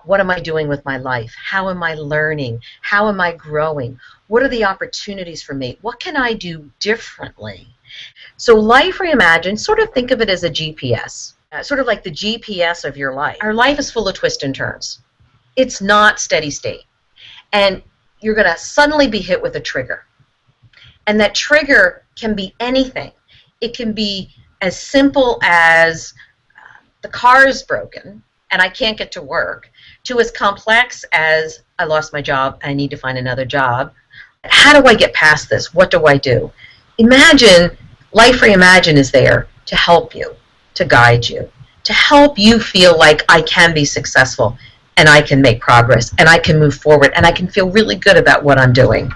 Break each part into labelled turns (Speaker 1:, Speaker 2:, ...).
Speaker 1: What am I doing with my life? How am I learning? How am I growing? What are the opportunities for me? What can I do differently? So Life Reimagined, sort of think of it as a GPS, sort of like the GPS of your life. Our life is full of twists and turns. It's not steady state. And you're going to suddenly be hit with a trigger. And that trigger can be anything. It can be as simple as the car is broken and I can't get to work, to as complex as I lost my job, I need to find another job. How do I get past this? What do I do? Imagine Life Reimagined is there to help you, to guide you, to help you feel like I can be successful and I can make progress and I can move forward and I can feel really good about what I'm doing.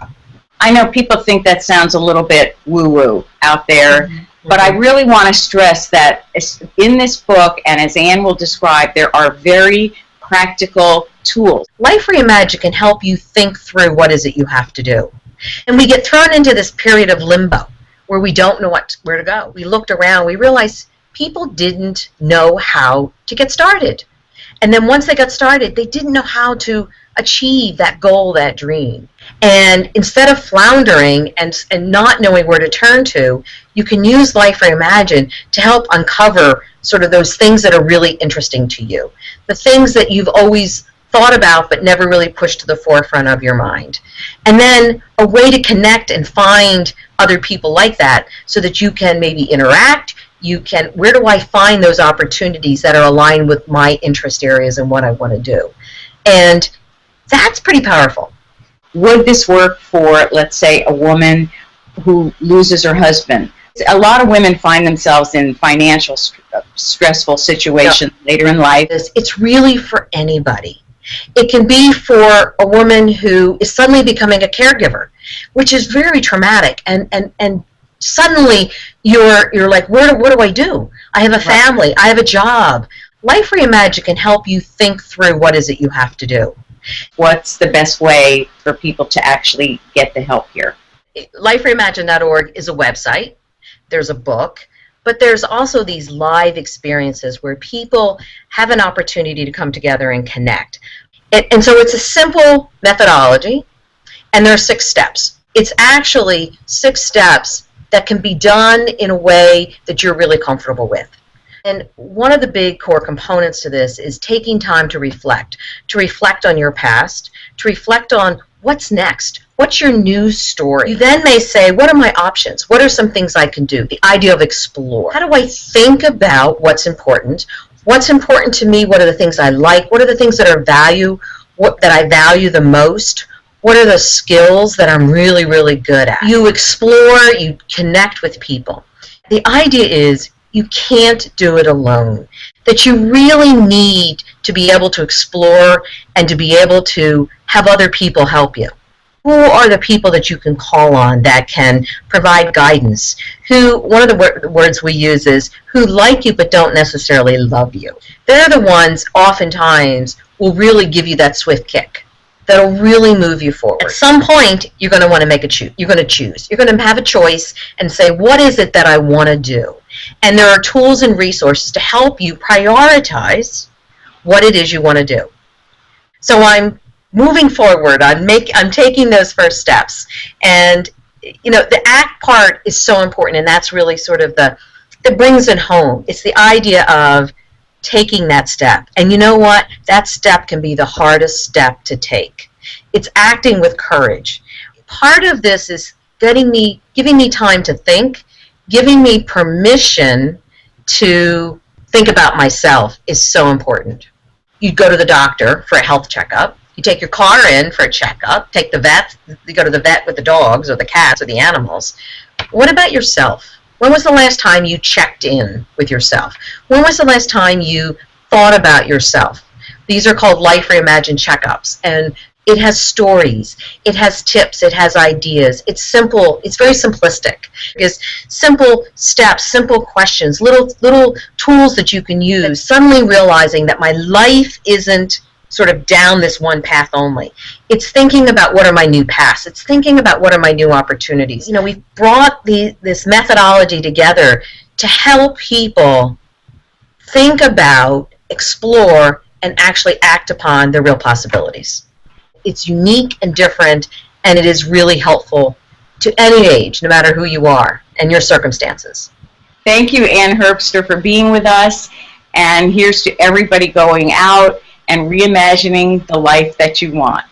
Speaker 2: I know people think that sounds a little bit woo-woo out there, but I really want to stress that in this book, and as Anne will describe, there are very practical tools.
Speaker 1: Life Reimagined can help you think through what is it you have to do. And we get thrown into this period of limbo where we don't know where to go. We looked around, we realized people didn't know how to get started. And then once they got started, they didn't know how to achieve that goal, that dream. And instead of floundering and not knowing where to turn to, you can use Life Reimagined to help uncover sort of those things that are really interesting to you, the things that you've always thought about but never really pushed to the forefront of your mind. And then a way to connect and find other people like that so that you can maybe interact. Where do I find those opportunities that are aligned with my interest areas and what I want to do? And that's pretty powerful.
Speaker 2: Would this work for, let's say, a woman who loses her husband? A lot of women find themselves in financial stressful situations later in life.
Speaker 1: It's really for anybody. It can be for a woman who is suddenly becoming a caregiver, which is very traumatic, and suddenly you're like, what do I do? I have a family, I have a job. Life Reimagined can help you think through what is it you have to do.
Speaker 2: What's the best way for people to actually get the help here?
Speaker 1: LifeReimagined.org is a website. There's a book, but there's also these live experiences where people have an opportunity to come together and connect. And so it's a simple methodology, and there are 6 steps. It's actually 6 steps that can be done in a way that you're really comfortable with. And one of the big core components to this is taking time to reflect on your past, to reflect on what's next, what's your new story. You then may say, what are my options? What are some things I can do? The idea of explore. How do I think about what's important? What's important to me? What are the things I like? What are the things that that I value the most? What are the skills that I'm really, really good at? You explore, you connect with people. The idea is you can't do it alone, that you really need to be able to explore and to be able to have other people help you. Who are the people that you can call on that can provide guidance? One of the words we use is, who like you but don't necessarily love you. They're the ones oftentimes will really give you that swift kick, that'll really move you forward. At some point, you're going to want to make a choose. You're going to choose. You're going to have a choice and say, what is it that I want to do? And there are tools and resources to help you prioritize what it is you want to do. So I'm moving forward. I'm taking those first steps. And, the act part is so important, and that's really sort of that brings it home. It's the idea of taking that step. And you know what? That step can be the hardest step to take. It's acting with courage. Part of this is giving me time to think, giving me permission to think about myself is so important. You go to the doctor for a health checkup. You take your car in for a checkup. You go to the vet with the dogs or the cats or the animals. What about yourself? When was the last time you checked in with yourself? When was the last time you thought about yourself? These are called Life Reimagined checkups, and it has stories, it has tips, it has ideas. It's simple, it's very simplistic. It's simple steps, simple questions, little tools that you can use, suddenly realizing that my life isn't sort of down this one path only. It's thinking about what are my new paths. It's thinking about what are my new opportunities. We've brought this methodology together to help people think about, explore, and actually act upon the real possibilities. It's unique and different, and it is really helpful to any age, no matter who you are and your circumstances.
Speaker 2: Thank you, Ann Herbster, for being with us. And here's to everybody going out and reimagining the life that you want.